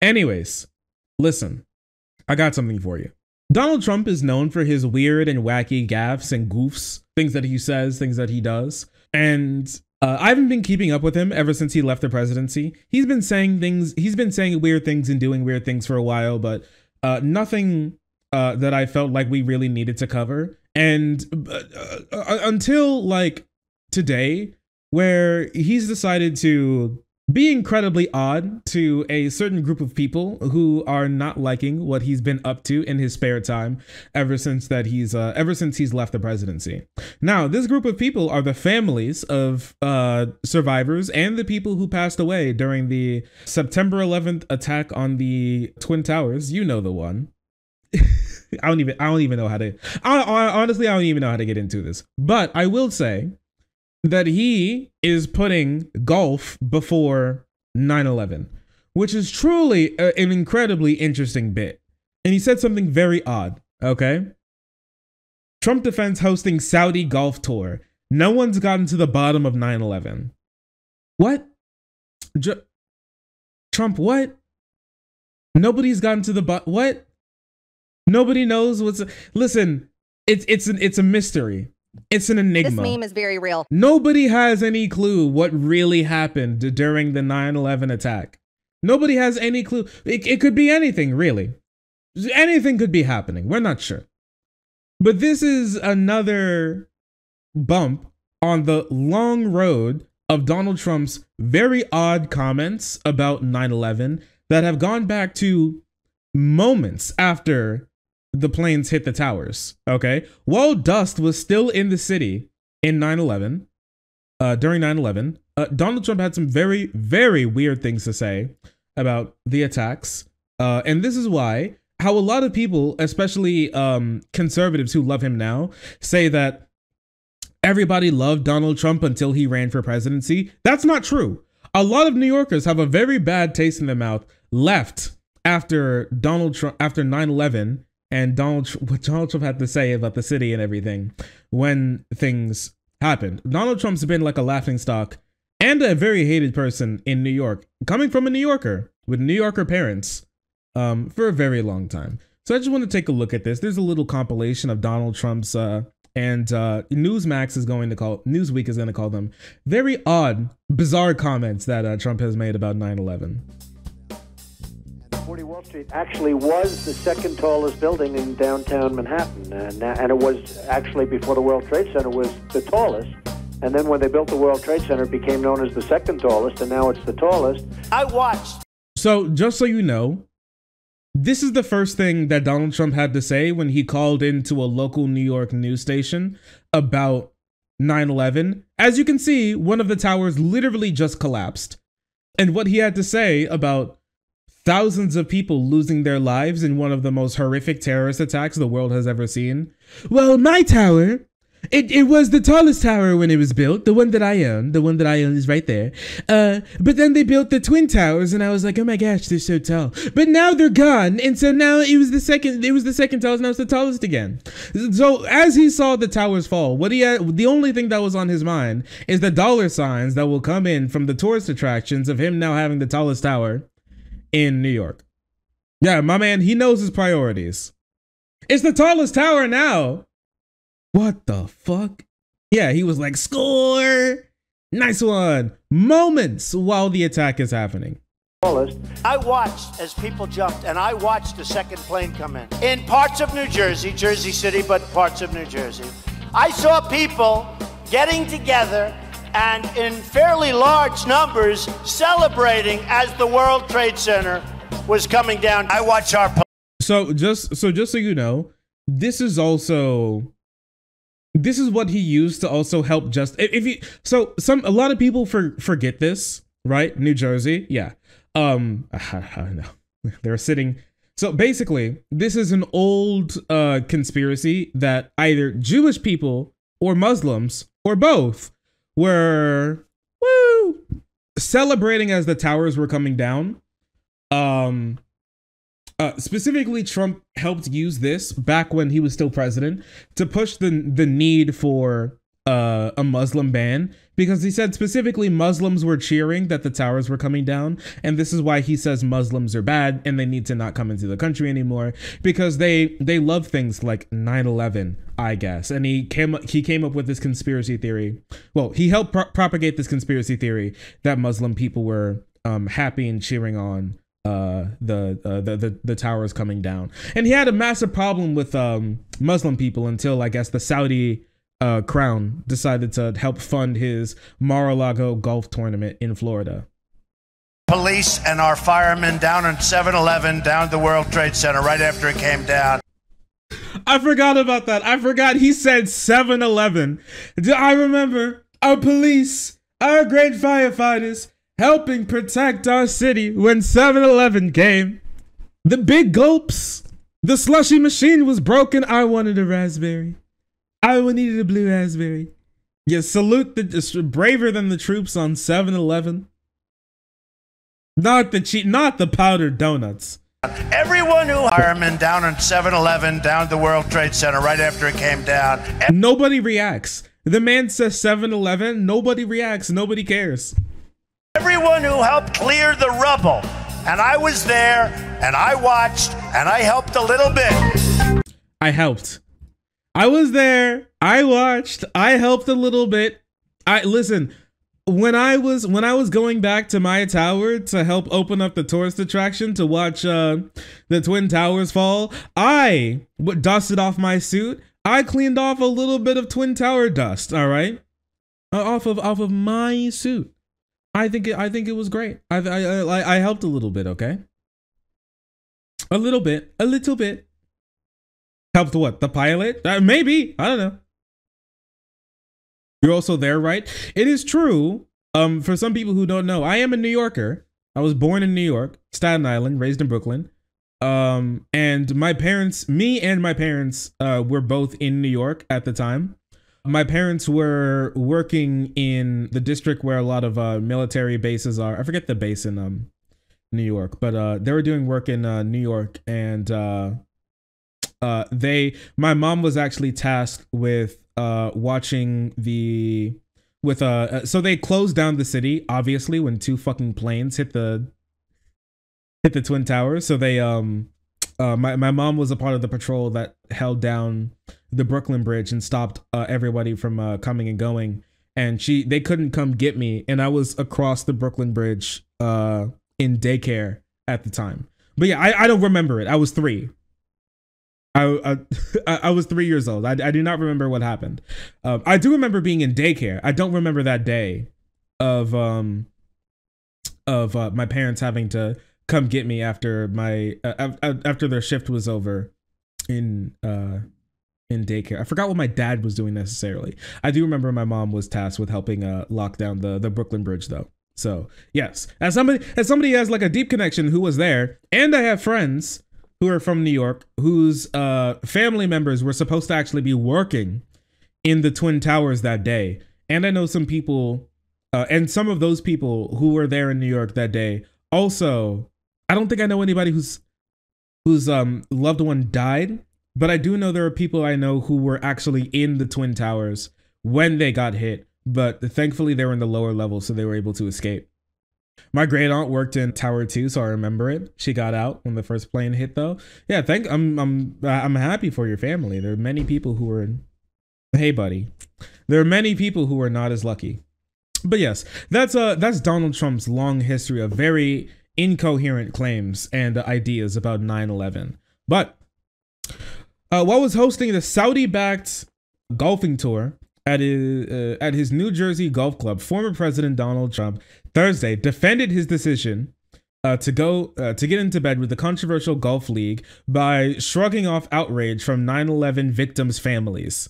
Anyways, listen, I got something for you. Donald Trump is known for his weird and wacky gaffes and goofs, things that he says, things that he does. And I haven't been keeping up with him ever since he left the presidency. He's been saying weird things and doing weird things for a while, but nothing that I felt like we really needed to cover. And until like today, where he's decided to be incredibly odd to a certain group of people who are not liking what he's been up to in his spare time ever since he's left the presidency. Now, this group of people are the families of survivors and the people who passed away during the September 11th attack on the Twin Towers. You know the one. I don't even know how to. Honestly, I don't even know how to get into this. But I will say that he is putting golf before 9/11, which is truly an incredibly interesting bit. And he said something very odd, okay? Trump defends hosting Saudi golf tour. No one's gotten to the bottom of 9/11. What? Trump, what? Nobody's gotten to the bottom. What? Nobody knows what's. Listen, it's a mystery. It's an enigma. This meme is very real. Nobody has any clue what really happened during the 9/11 attack. Nobody has any clue. It could be anything, really. Anything could be happening. We're not sure. But this is another bump on the long road of Donald Trump's very odd comments about 9/11 that have gone back to moments after the planes hit the towers, okay? While dust was still in the city in 9/11, during 9/11, Donald Trump had some very, very weird things to say about the attacks. And this is how a lot of people, especially conservatives who love him now, say that everybody loved Donald Trump until he ran for presidency. That's not true. A lot of New Yorkers have a very bad taste in their mouth left after Donald Trump, after 9/11, and what Donald Trump had to say about the city and everything when things happened. Donald Trump's been like a laughingstock and a very hated person in New York, coming from a New Yorker with New Yorker parents for a very long time. So I just want to take a look at this. There's a little compilation of Donald Trump's and Newsweek is going to call them very odd, bizarre comments that Trump has made about 9/11. 40 Wall Street actually was the second tallest building in downtown Manhattan, and it was actually, before the World Trade Center, was the tallest. And then when they built the World Trade Center, it became known as the second tallest, and now it's the tallest. I watched. So just so you know, this is the first thing that Donald Trump had to say when he called into a local New York news station about 9/11. As you can see, one of the towers literally just collapsed. And what he had to say about thousands of people losing their lives in one of the most horrific terrorist attacks the world has ever seen. Well, my tower, it was the tallest tower when it was built, the one that I own. The one that I own is right there. But then they built the Twin Towers, and I was like, oh my gosh, they're so tall. But now they're gone, and so now it was the second tallest, now it's the tallest again. So as he saw the towers fall, the only thing that was on his mind is the dollar signs that will come in from the tourist attractions of him now having the tallest tower in New York. Yeah, my man, he knows his priorities. It's the tallest tower now. What the fuck? Yeah, he was like, score! Nice one. Moments while the attack is happening. I watched as people jumped, and I watched the second plane come in parts of New Jersey, Jersey City, but parts of New Jersey. I saw people getting together and in fairly large numbers celebrating as the World Trade Center was coming down. I watch our. So just so you know, this is what he used to also help a lot of people forget this, right? New Jersey, yeah. I know they're sitting. So basically, this is an old conspiracy that either Jewish people or Muslims or both were celebrating as the towers were coming down. Specifically, Trump helped use this back when he was still president to push the need for a Muslim ban, because he said specifically Muslims were cheering that the towers were coming down, and this is why he says Muslims are bad and they need to not come into the country anymore, because they love things like 9/11, I guess. And he came up with this conspiracy theory. Well, he helped propagate this conspiracy theory that Muslim people were happy and cheering on the towers coming down. And he had a massive problem with Muslim people until, I guess, the Saudi Crown decided to help fund his Mar-a-Lago golf tournament in Florida. Police and our firemen down in 7-Eleven down at the World Trade Center right after it came down. I forgot about that. I forgot he said 7-Eleven. I remember our police, our great firefighters, helping protect our city when 7-Eleven came. The big gulps. The slushy machine was broken. I wanted a raspberry. I needed a blue raspberry. Yeah, salute the braver than the troops on 7-Eleven. Not the powdered donuts. Everyone who firemen down in 7-Eleven down at the World Trade Center right after it came down. Nobody reacts. The man says 7-Eleven. Nobody reacts. Nobody cares. Everyone who helped clear the rubble. And I was there, and I watched, and I helped a little bit. I helped. I was there. I watched. I helped a little bit. Listen. When I was going back to my tower to help open up the tourist attraction to watch the Twin Towers fall, I dusted off my suit. I cleaned off a little bit of Twin Tower dust. All right, off of my suit. I think it was great. I helped a little bit. Okay, a little bit. Helped what? The pilot? Maybe. I don't know. You're also there, right? It is true. For some people who don't know, I am a New Yorker. I was born in New York, Staten Island, raised in Brooklyn. And my parents were both in New York at the time. My parents were working in the district where a lot of military bases are. I forget the base in New York, but they were doing work in New York, and my mom was actually tasked with watching so they closed down the city, obviously, when 2 fucking planes hit the Twin Towers. So they my mom was a part of the patrol that held down the Brooklyn Bridge and stopped everybody from coming and going, and they couldn't come get me, and I was across the Brooklyn Bridge in daycare at the time. But yeah, I don't remember it. I was 3. I was 3 years old. I do not remember what happened. I do remember being in daycare. I don't remember that day of my parents having to come get me after after their shift was over in daycare. I forgot what my dad was doing necessarily. I do remember my mom was tasked with helping lock down the Brooklyn Bridge though. So yes, as somebody has like a deep connection who was there, and I have friends who are from New York, whose family members were supposed to actually be working in the Twin Towers that day. And I know some people, and some of those people who were there in New York that day, also, I don't think I know anybody whose loved one died, but I do know there are people I know who were actually in the Twin Towers when they got hit, but thankfully they were in the lower level, so they were able to escape. My great aunt worked in Tower 2, so I remember it. She got out when the first plane hit, though. Yeah, I'm happy for your family. There are many people who were, hey buddy, there are many people who are not as lucky. But yes, that's Donald Trump's long history of very incoherent claims and ideas about 9/11. But while I was hosting the Saudi-backed golfing tour at his New Jersey golf club, former President Donald Trump Thursday defended his decision to get into bed with the controversial golf league by shrugging off outrage from 9/11 victims' families.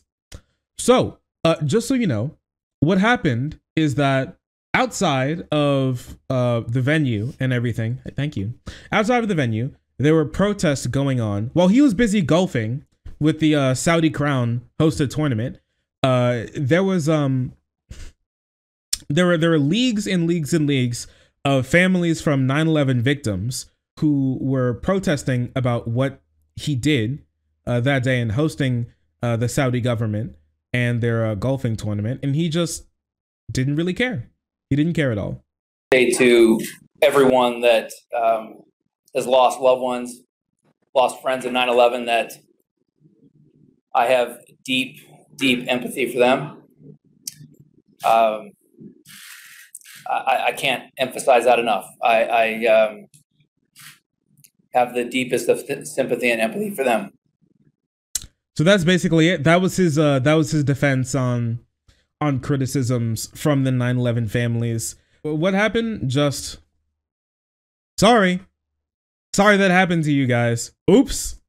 So, just so you know, what happened is that outside of the venue and everything, thank you, outside of the venue, there were protests going on while he was busy golfing with the Saudi Crown hosted tournament. There were leagues and leagues and leagues of families from 9/11 victims who were protesting about what he did that day and hosting the Saudi government. and their golfing tournament, and he just didn't really care. He didn't care at all. To everyone that has lost loved ones, lost friends in 9/11, that I have deep, deep empathy for them. I can't emphasize that enough. I have the deepest of sympathy and empathy for them. So that's basically it. That was his defense on criticisms from the 9/11 families. What happened? Just sorry that happened to you guys. Oops.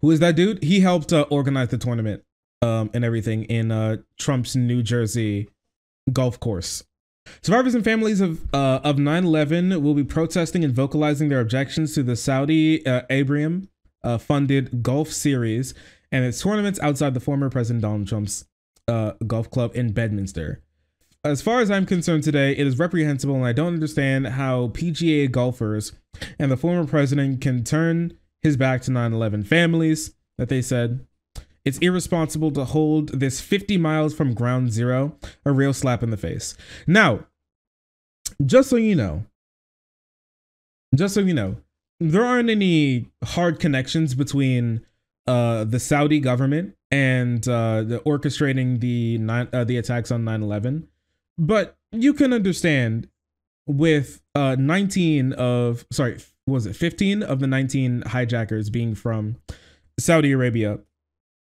Who is that dude? He helped organize the tournament and everything in Trump's New Jersey golf course. Survivors and families of 9/11 will be protesting and vocalizing their objections to the Saudi Abraham funded golf series and its tournaments outside the former President Donald Trump's golf club in Bedminster. As far as I'm concerned today, it is reprehensible, and I don't understand how PGA golfers and the former president can turn his back to 9/11 families, that they said. It's irresponsible to hold this 50 miles from ground zero, a real slap in the face. Now, just so you know, there aren't any hard connections between the Saudi government and the orchestrating the attacks on 9/11. But you can understand with 15 of the 19 hijackers being from Saudi Arabia,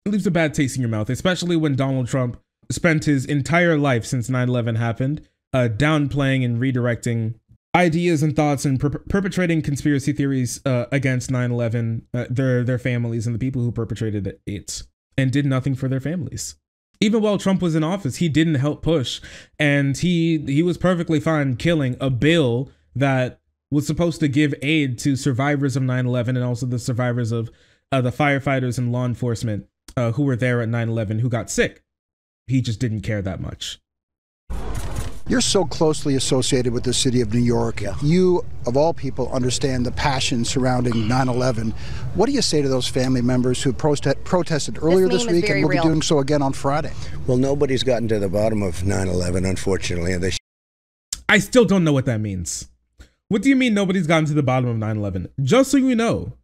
it leaves a bad taste in your mouth, especially when Donald Trump spent his entire life since 9/11 happened downplaying and redirecting ideas and thoughts and perpetrating conspiracy theories against 9/11, their families and the people who perpetrated it, and did nothing for their families. Even while Trump was in office, he didn't help push, and he was perfectly fine killing a bill that was supposed to give aid to survivors of 9/11 and also the survivors of the firefighters and law enforcement who were there at 9/11 who got sick. He just didn't care that much. You're so closely associated with the city of New York. Yeah. You, of all people, understand the passion surrounding 9/11. What do you say to those family members who protested earlier this week and will be doing so again on Friday? Well, nobody's gotten to the bottom of 9/11, unfortunately. And I still don't know what that means. What do you mean nobody's gotten to the bottom of 9/11? Just so you know,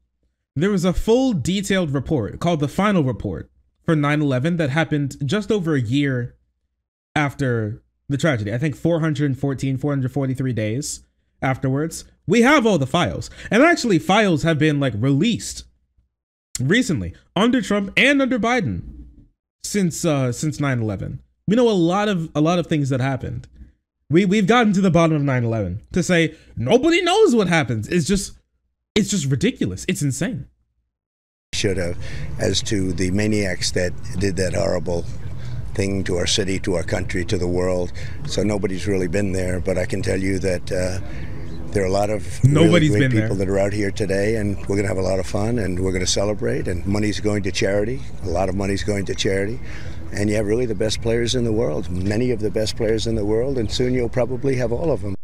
there was a full detailed report called the final report for 9/11 that happened just over a year after the tragedy. I think 443 days afterwards. We have all the files, and actually files have been released recently under Trump and under Biden since 9/11. We know a lot of things that happened. We've gotten to the bottom of 9/11. To say nobody knows what happens is just ridiculous. It's insane. Should have, as to the maniacs that did that horrible thing to our city, to our country, to the world. So nobody's really been there, but I can tell you that there are a lot of really great people that are out here today, and we're going to have a lot of fun, and we're going to celebrate, and money's going to charity. A lot of money's going to charity. And you have really the best players in the world, many of the best players in the world, and soon you'll probably have all of them.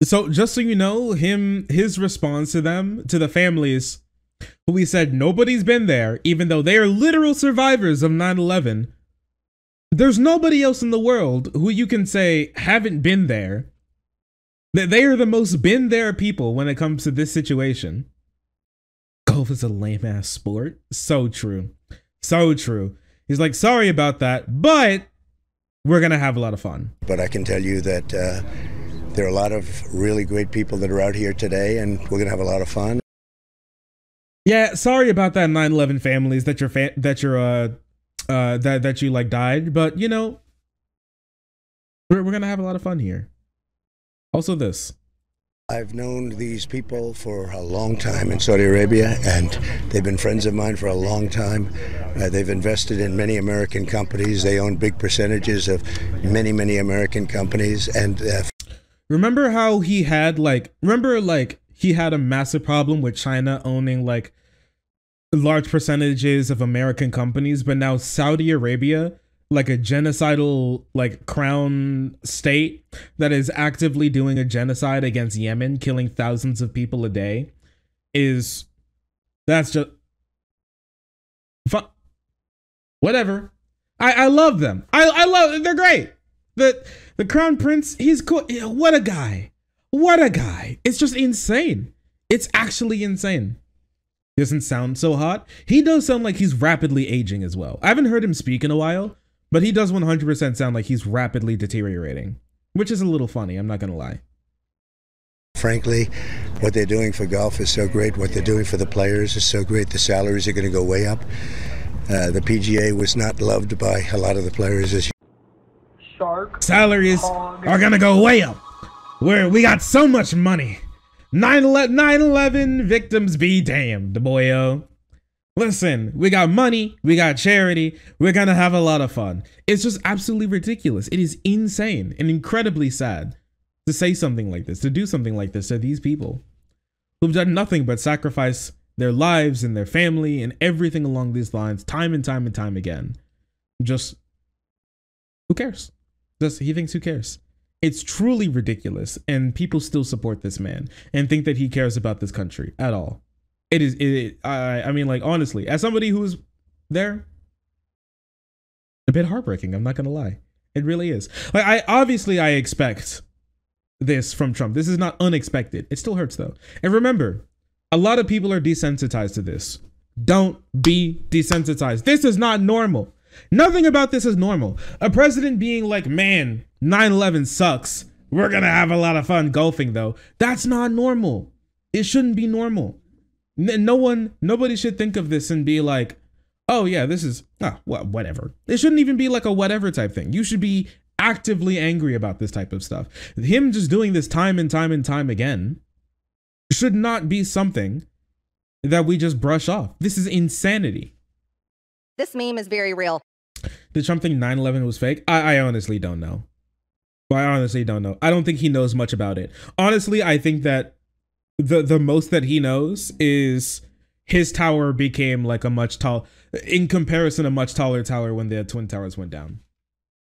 So just so you know, his response to the families who he said nobody's been there, even though they are literal survivors of 9/11, there's nobody else in the world who you can say haven't been there. That they are the most been there people when it comes to this situation. Golf is a lame ass sport. So true. So true. He's like, sorry about that, but we're going to have a lot of fun. But I can tell you that there are a lot of really great people that are out here today, and we're going to have a lot of fun. Yeah, sorry about that 9/11 families that you died, but you know, we're going to have a lot of fun here. Also this. I've known these people for a long time in Saudi Arabia, and they've been friends of mine for a long time. They've invested in many American companies. They own big percentages of many, many American companies. And remember how he had he had a massive problem with China owning large percentages of American companies, but now Saudi Arabia, a genocidal crown state that is actively doing a genocide against Yemen, killing thousands of people a day, that's just Whatever. I love them. I love, they're great. The Crown Prince, he's cool. What a guy. What a guy. It's just insane. It's actually insane. He doesn't sound so hot. He does sound like he's rapidly aging as well. I haven't heard him speak in a while, but he does 100% sound like he's rapidly deteriorating, which is a little funny. I'm not going to lie. Frankly, what they're doing for golf is so great. What they're doing for the players is so great. The salaries are going to go way up. The PGA was not loved by a lot of the players as salaries are going to go way up. We got so much money. 9/11 victims be damned, boyo. Listen, we got money, we got charity, we're gonna have a lot of fun. It's just absolutely ridiculous. It is insane and incredibly sad to say something like this, to do something like this to these people who've done nothing but sacrifice their lives and their family and everything along these lines time and time and time again. Just, who cares? He thinks who cares? It's truly ridiculous, and people still support this man and think that he cares about this country at all. I mean, like, honestly, as somebody who's there, a bit heartbreaking, I'm not gonna lie. It really is. Like, I expect this from Trump. This is not unexpected. It still hurts though. And remember, a lot of people are desensitized to this. Don't be desensitized. This is not normal. Nothing about this is normal. A president being like, man, 9/11 sucks. We're gonna have a lot of fun golfing though. That's not normal. It shouldn't be normal. Nobody should think of this and be like, oh yeah, this is, whatever. It shouldn't even be like a whatever type thing. You should be actively angry about this type of stuff. Him just doing this time and time and time again should not be something that we just brush off. This is insanity. This meme is very real. Did Trump think 9/11 was fake? I honestly don't know. I honestly don't know. I don't think he knows much about it. Honestly, I think that the most that he knows is his tower became like a much taller tower when the Twin Towers went down.